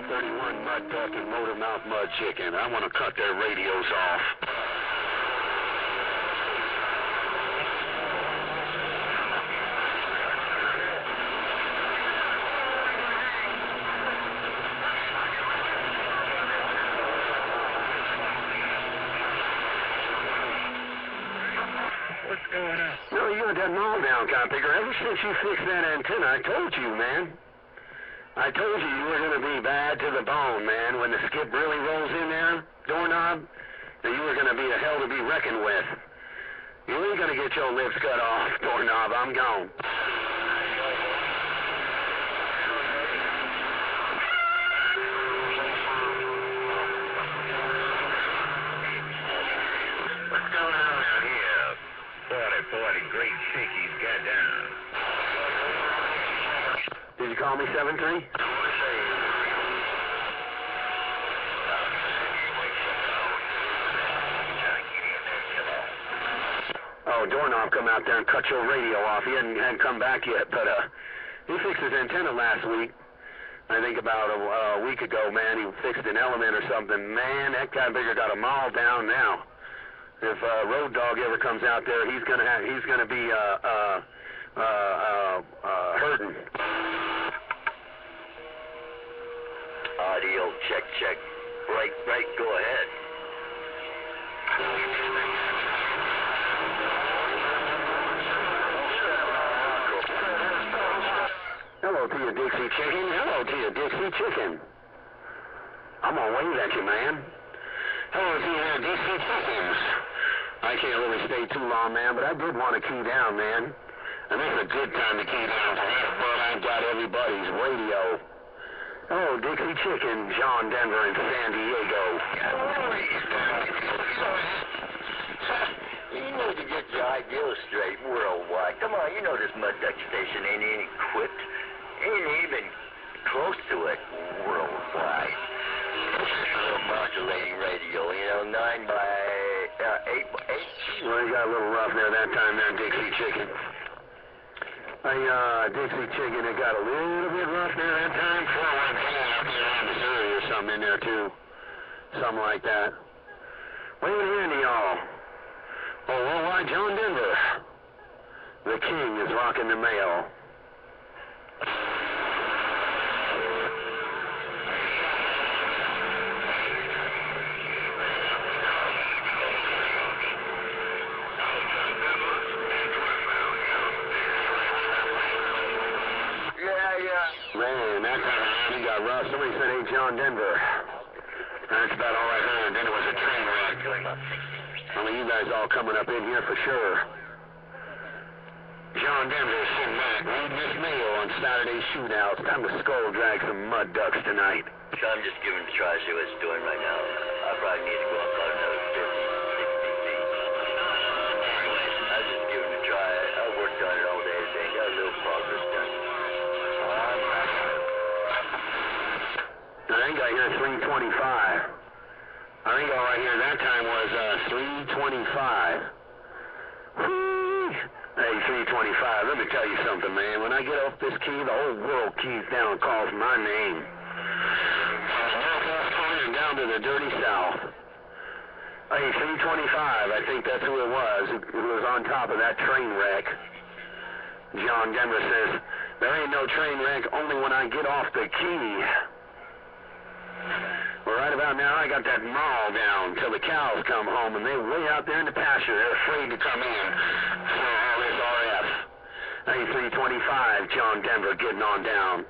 31 mud duck and motor mouth mud chicken. I want to cut their radios off. What's going on? No, you got that mall down, coppicker. Ever since you fixed that antenna, I told you, man. I told you you were going to be bad to the bone, man. When the skip really rolls in there, doorknob, that you were going to be a hell to be reckoned with. You ain't going to get your lips cut off, doorknob. I'm gone. What's going on out here? 40, great shake he's got down. Did you call me 7-3? Oh, doorknob come out there and cut your radio off. He hadn't come back yet, but he fixed his antenna last week. I think about a week ago, man. He fixed an element or something. Man, that guy bigger got them all down now. If Road Dog ever comes out there, he's gonna be hurting. Audio check. Break, go ahead. Hello to you, Dixie Chicken. Hello to you, Dixie Chicken. I'm gonna wave at you, man. Hello to you, Dixie Chickens. I can't really stay too long, man, but I did want to key down, man. And this is a good time to key down, but I've got everybody's radio. Oh, Dixie Chicken, John Denver, and San Diego. You need to get your ideals straight worldwide. Come on, you know this mud duck station ain't equipped. Ain't even close to it worldwide. Little modulating radio, 9 by 8 by 8. Well, you got a little rough there that time there, Dixie Chicken. Dixie Chicken, it got a little bit rough there that time. 410 up there on Missouri or something in there, too. Something like that. Waving hand to y'all. Oh, worldwide John Denver. The king is rocking the mail. Man, that time around he got rough. Somebody said, hey, John Denver. That's about all I heard. Then it was a train wreck. I mean, you guys all coming up in here for sure. John Denver is sitting back, reading his mail on Saturday shootouts. Time to skull drag some mud ducks tonight. So I'm just giving it a try, see what it's doing right now. I probably need to go up about another 50, 60 feet. I was just giving it a try. I worked on it all day today. Got a little progress done. I think I hear 325. I think all I hear that time was 325. Whee! Hey, 325, let me tell you something, man. When I get off this key, the whole world keys down and calls my name. From the Northwest corner down to the dirty South. Hey, 325, I think that's who it was. Who was on top of that train wreck. John Denver says, there ain't no train wreck, only when I get off the key. Well, right about now, I got that mall down till the cows come home, and they're way out there in the pasture. They're afraid to come in for all this RF. Hey, 325, John Denver getting on down.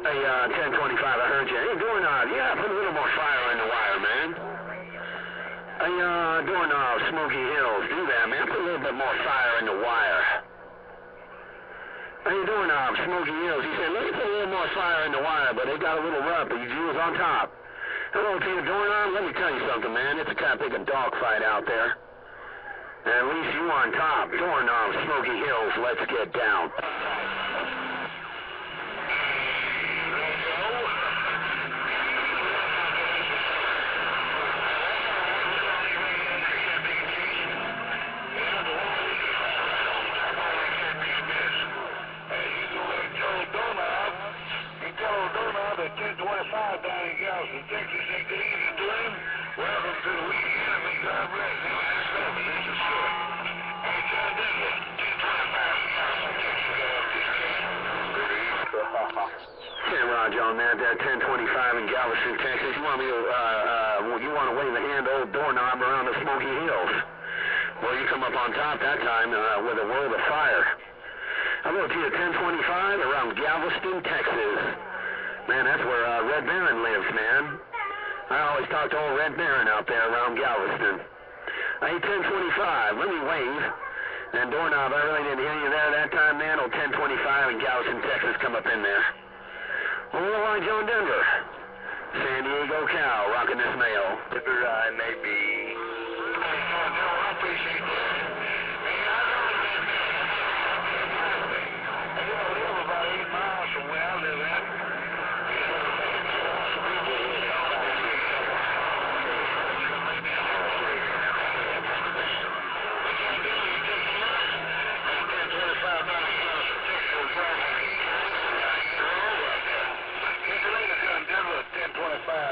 Hey, 1025, I heard you. Hey, doorknob, yeah, put a little more fire in the wire, man. Hey, doorknob, Smoky Hills, do that, man. Put a little bit more fire in the wire. Hey, doorknob, Smoky Hills, he said, let me put a little more fire in the wire, but it got a little rough, but you was on top. Hello to you, Doorknob. Let me tell you something, man. It's a kind of big a dogfight out there. And at least you on top. Doorknob, Smoky Hills, let's get down. Down in Galveston, Texas, ain't that easy to him? Welcome to the weekend. May God bless him. This is good. Hey, John Denver, 1025 Hey, Roger on that 1025 in Galveston, Texas. You want me to, you want to wave a hand old Doorknob around the Smoky Hills? Well, you come up on top that time with a world of fire. Hello to you, 1025 around Galveston, Texas. Man, that's where Red Baron lives, man. I always talk to old Red Baron out there around Galveston. Hey, 1025, let me wave. And Doorknob, I really didn't hear you there that time, man. Old 1025 in Galveston, Texas, come up in there. Oh, hi, John Denver. San Diego Cow, rocking this mail. Whatever I may be. I appreciate that. I live about 8 miles from where I live at.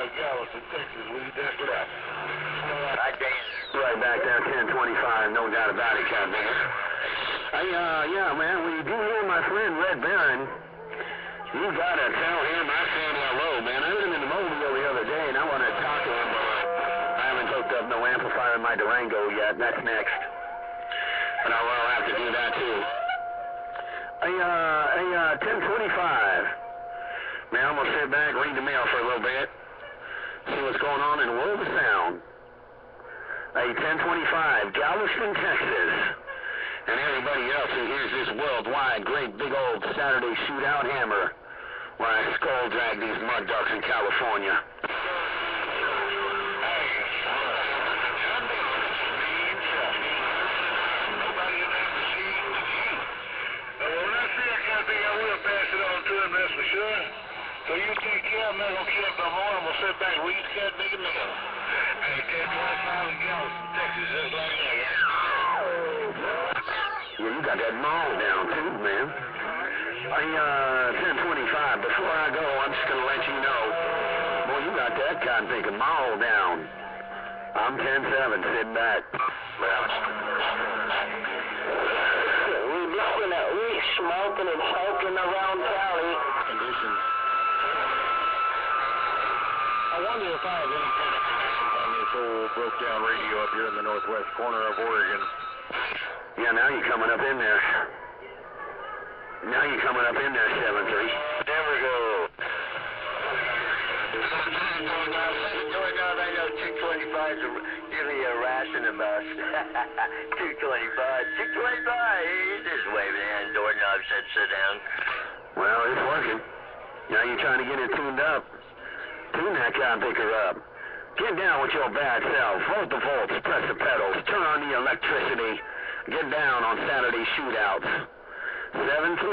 Galveston, Texas, we that's what I. Right back there, 1025, no doubt about it, Captain. Yeah, man, when you do hear my friend Red Baron, you gotta tell him I said hello, man. I heard him in the mobile the other day, and I want to talk to him, but I haven't hooked up no amplifier in my Durango yet. That's next. But I'll have to do that, too. Hey, 1025. Man, I'm gonna sit back, read the mail for a little bit. See what's going on in the world of sound. Hey, 1025, Galveston, Texas. And everybody else who hears this worldwide great big old Saturday shootout hammer where I skull drag these mud ducks in California. That's for sure. So you take care of me, I'm going to keep up no more. I'm going to sit back and read the cat big and middle. Hey, 1025 in Galveston, Texas, just like that. Yeah, you got that mall down too, man. Hey, 1025, before I go, I'm just going to let you know. Boy, you got that kind of thinking mall down. I'm 10-7, sitting back. We smoking and smoking around Cali. Conditions. I wonder if I have any kind of connection on this old broke down radio up here in the northwest corner of Oregon. Yeah, now you're coming up in there. Now you're coming up in there, 7-3. Never go. Doorknob, I know 225 is really a ration about 225. 225, he's just waving hand. Doorknob said sit down. Well, it's working. Now you're trying to get it tuned up. Tune that cow picker up. Get down with your bad self. Vote the volts, press the pedals, turn on the electricity. Get down on Saturday shootouts. 7-3.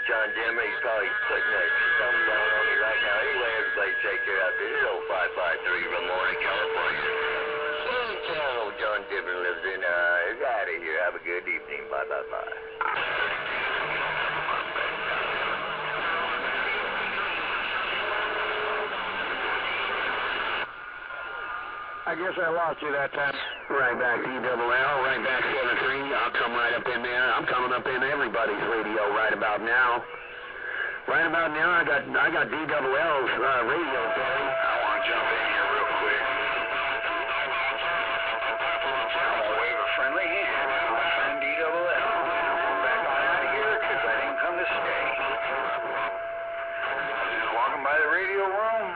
John Denver, he's probably putting something down on me right now. Anyway, everybody take care out there. This is old 553 Ramona, California. Same town old John Denver lives in. Is out of here. Have a good evening. Bye. I guess I lost you that time. Right back DLL, right back 7-3. I'll come right up in there. I'm coming up in everybody's radio right about now. Right about now, I got DLL's radio playing. I want to jump in here real quick. I'm going to wave a friendly hand to my friend DLL. I'm back on out of here because I didn't come to stay. I was just walking by the radio room,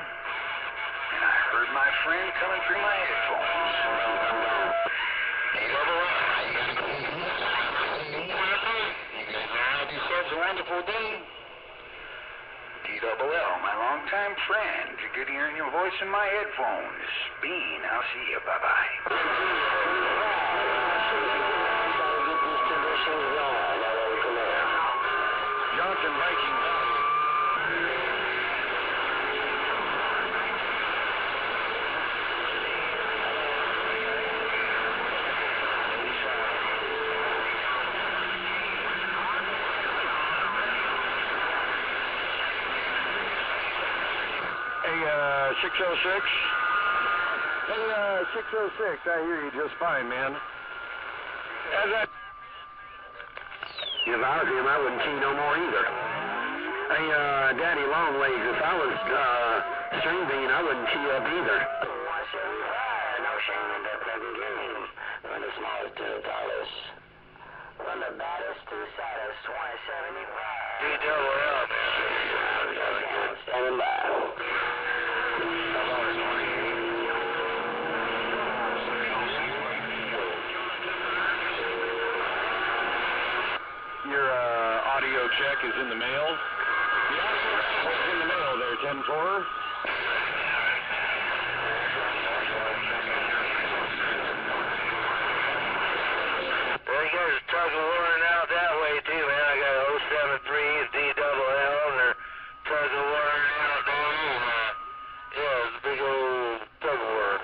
and I heard my friend coming through my headphones. Hey, wonderful day. T-double-L, my longtime friend. Good hearing your voice in my headphones. Bean, I'll see you. Bye-bye. Johnson Viking Valley. Hey, 606? Hey, 606, I hear you just fine, man. If I was him, I wouldn't key no more either. Hey, Daddy Longlegs, if I was Stringbean, I wouldn't key up either. 175, no shame in that fucking game. From the smallest to the tallest. From the baddest to the saddest, 175. T-double-L, man. Standing by. Your audio check is in the mail. The audio check is in the mail there, 10-4. Well, you guys are tug of warring out that way too, man. I got 073 and T-double-L, and they're tug of warring out down here. Yeah, it's a big old tug of war.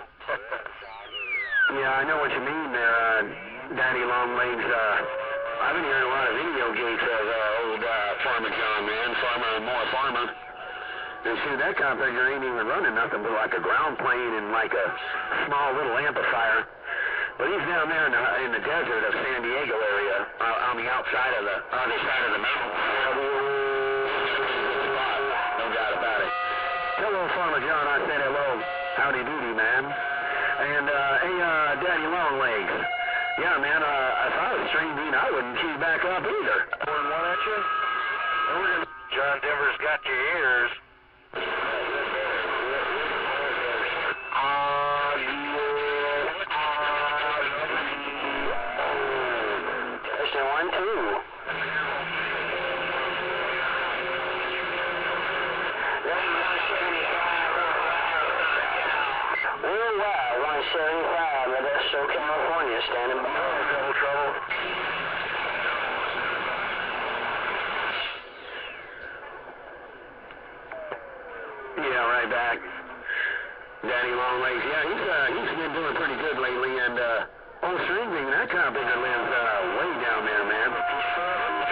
Yeah, I know what you mean there, Daddy Longlegs. I've been hearing a lot of video gates of old Farmer John, man. Farmer. And shoot, that configure ain't even running nothing but like a ground plane and like a small little amplifier. But he's down there in the desert of San Diego area, on the outside of the other side of the mountain. No doubt about it. Hello, Farmer John. I said hello. Howdy doody, man. And, hey, Daddy Longlegs. Yeah, man, if I was Stringbean, I wouldn't key back up either. One at you? John Denver's got your ears. Testing 1, 2. Worldwide, 175, Modesto, California, standing by. Trouble. Yeah, right back. Daddy Longlegs. Yeah, he's been doing pretty good lately, and old Stringbean, that configure lives way down there, man.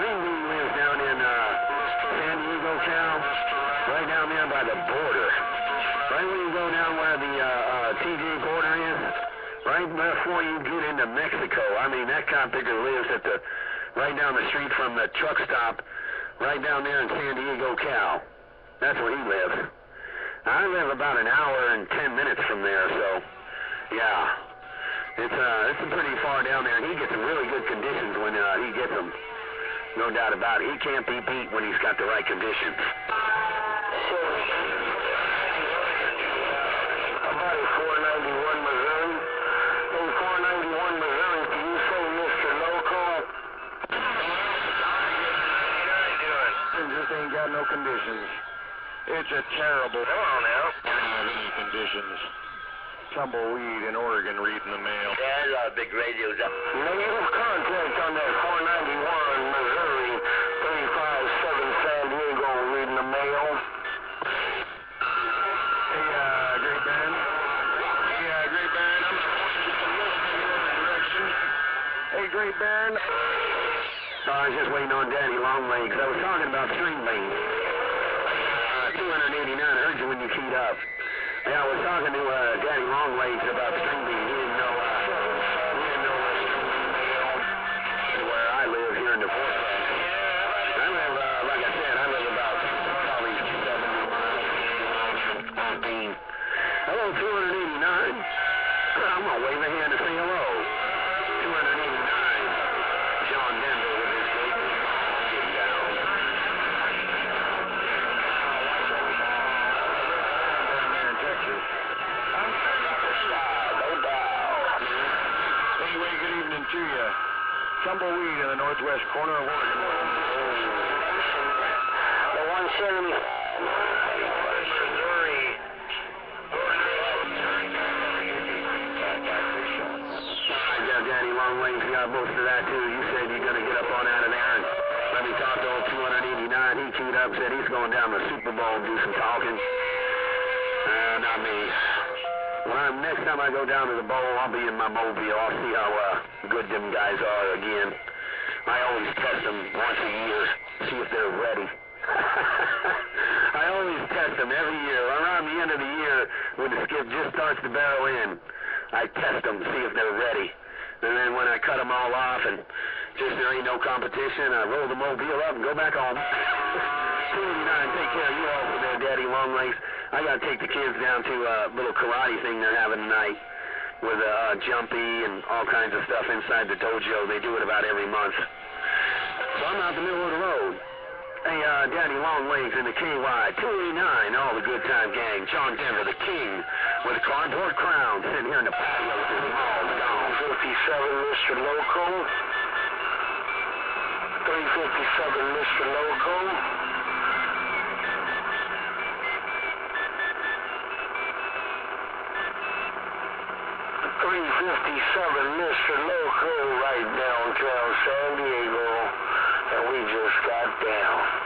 Stringbean lives down in San Diego, Cal, right down there by the border. Right when you go down where the TJ border is, right before you get into Mexico. I mean, that configure lives at right down the street from the truck stop, right down there in San Diego, Cal. That's where he lives. I live about an hour and 10 minutes from there, so yeah, it's pretty far down there, and he gets some really good conditions when he gets them. No doubt about it. He can't be beat when he's got the right conditions. About 491 Missouri. In 491 Missouri, do you say Mr. Loco? This ain't got no conditions. It's a terrible. Come on now. Any conditions. Tumbleweed in Oregon reading the mail. Yeah, there's a lot of big radios up. Negative contact on that 491 Missouri, 357 San Diego, reading the mail. Hey, Great Baron. Hey, Great Baron. I'm gonna point just a little bit in your direction. Hey, Great Baron. I was just waiting on Daddy Longlegs. I was talking about Stringbean. 289, I heard you when you keyed up. Yeah, I was talking to Daddy Longlegs about Stringbean. He didn't know where I live here in the Fort. I live, like I said, I live about probably 70 miles from Bean. Hello, 289. I'm going to wave a hand to say hello. 289. John Denver with his great getting down. Anyway, good evening to you. Tumbleweed in the northwest corner of Oregon. Missouri. Danny Longlegs got most of that too. You said you're going to get up on out of there and let me talk to old 289. He keyed up, said he's going down to the Super Bowl and do some talking. Not me. Next time I go down to the bowl, I'll be in my mobile. I'll see how good them guys are again. I always test them once a year, see if they're ready. I always test them every year. Around the end of the year, when the skip just starts to barrel in, I test them, see if they're ready. And then when I cut them all off and just there ain't no competition, I roll the mobile up and go back home. 289, take care of you all for there, Daddy Longlegs. I got to take the kids down to a little karate thing they're having tonight with jumpy and all kinds of stuff inside the dojo. They do it about every month. So I'm out the middle of the road. Hey, Daddy Longlegs and the KY, 289, all the good time gang. John Denver, the king, with a cardboard crown, sitting here in the patio with his balls gone. 357, Mr. Loco. 357, Mr. Loco. 357, Mr. Loco, right downtown San Diego, and we just got down.